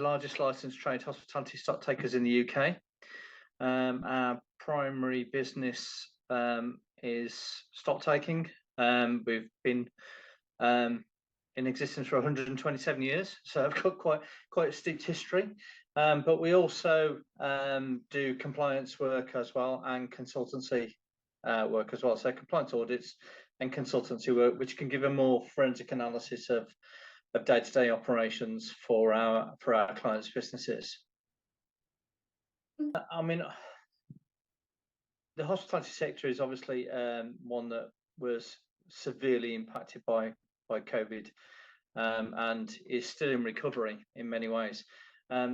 largest licensed trade hospitality stock takers in the UK. Our primary business is stock taking. We've been in existence for 127 years, so I've got quite a steep history. But we also do compliance work as well, and consultancy work as well. So compliance audits and consultancy work, which can give a more forensic analysis of day-to-day operations for our clients' businesses. I mean, the hospitality sector is obviously one that was severely impacted by COVID, and is still in recovery in many ways.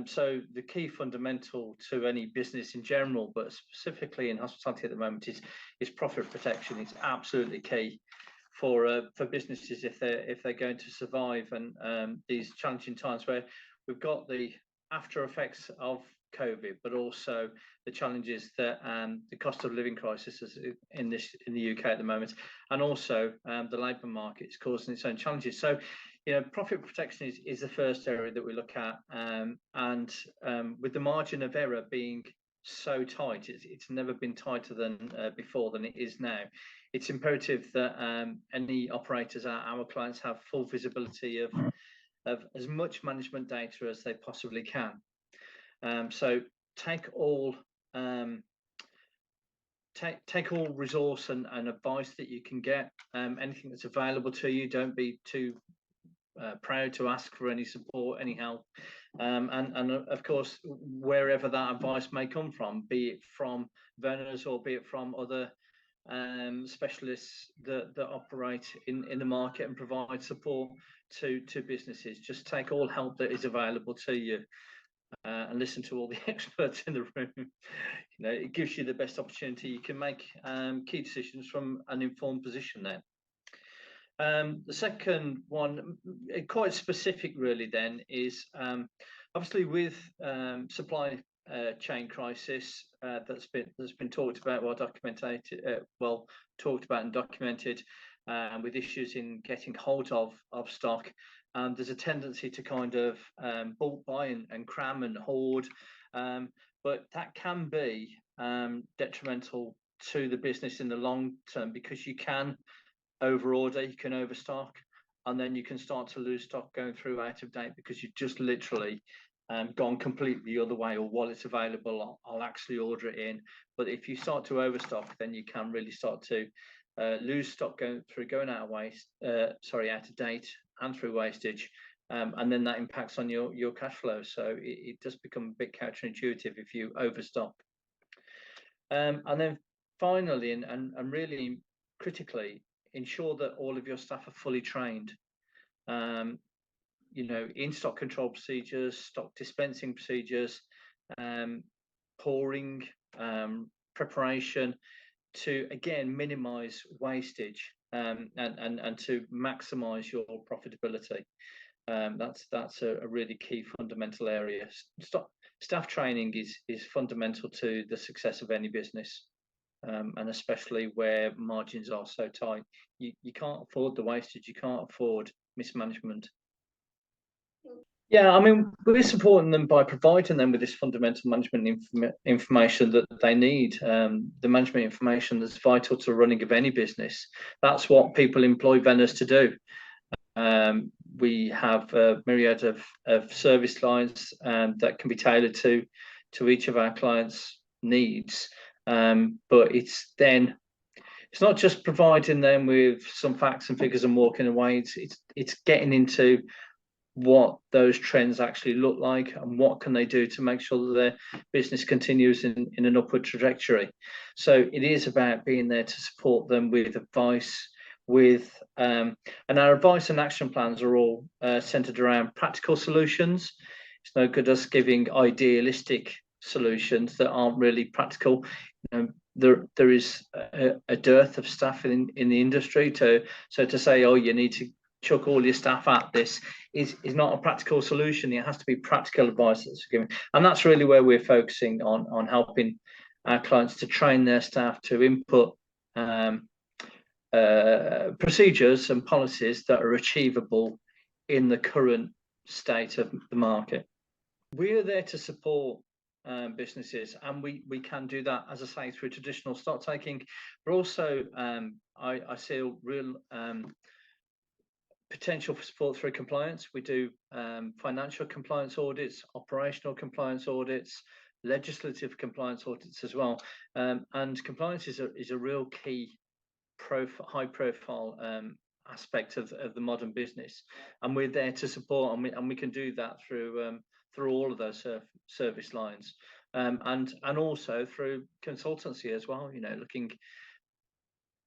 So the key fundamental to any business in general, but specifically in hospitality at the moment, is profit protection. It's absolutely key for businesses if they're going to survive, and these challenging times where we've got the after effects of COVID, but also the challenges that the cost of living crisis is in the UK at the moment, and also the labour market is causing its own challenges. So, you know, profit protection is the first area that we look at, and with the margin of error being so tight, it's never been tighter than before than it is now. It's imperative that any operators, our clients, have full visibility of as much management data as they possibly can. So take all resource and advice that you can get, anything that's available to you. Don't be too proud to ask for any support, any help, and of course, wherever that advice may come from, be it from Venners or be it from other specialists that operate in the market and provide support to businesses. Just take all help that is available to you, and listen to all the experts in the room. You know, it gives you the best opportunity. You can make key decisions from an informed position then. The second one, quite specific really then, is obviously with supply chain crisis that's been talked about, talked about and documented, with issues in getting hold of stock. There's a tendency to kind of bulk buy and cram and hoard, but that can be detrimental to the business in the long term, because you can overorder, you can overstock, and then you can start to lose stock going through out of date because you've just literally gone completely the other way, or while it's available, I'll actually order it in. But if you start to overstock, then you can really start to lose stock going out of date and through wastage, and then that impacts on your cash flow. So it does become a bit counterintuitive if you overstock. And then finally, and really critically, ensure that all of your staff are fully trained. You know, in stock control procedures, stock dispensing procedures, pouring, preparation, to again minimize wastage, and to maximize your profitability. That's a really key fundamental area. Staff training is fundamental to the success of any business, and especially where margins are so tight. You can't afford the wastage, you can't afford mismanagement. Yeah, I mean, we're supporting them by providing them with this fundamental management information that they need, the management information that's vital to the running of any business. That's what people employ Venners to do. We have a myriad of service lines that can be tailored to each of our clients' needs, but it's not just providing them with some facts and figures and walking away. It's getting into what those trends actually look like and what can they do to make sure that their business continues in an upward trajectory. So it is about being there to support them with advice, and our advice and action plans are all centered around practical solutions. It's no good us giving idealistic solutions that aren't really practical. You know, there is a dearth of staff in the industry, so to say, oh, you need to chuck all your staff at this is not a practical solution. It has to be practical advice that's given, and that's really where we're focusing on helping our clients to train their staff to input procedures and policies that are achievable in the current state of the market. We're there to support businesses, and we can do that, as I say, through traditional stock taking, but also I see a real potential for support through compliance. We do financial compliance audits, operational compliance audits, legislative compliance audits as well, and compliance is a real key high profile aspect of the modern business, and we're there to support, and we can do that through all of those service lines, and also through consultancy as well. You know, looking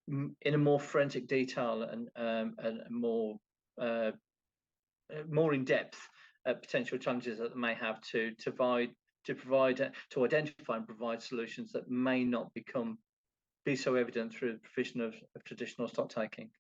in a more forensic detail and more in depth potential challenges that they may have to identify and provide solutions that may not be so evident through the provision of traditional stock taking.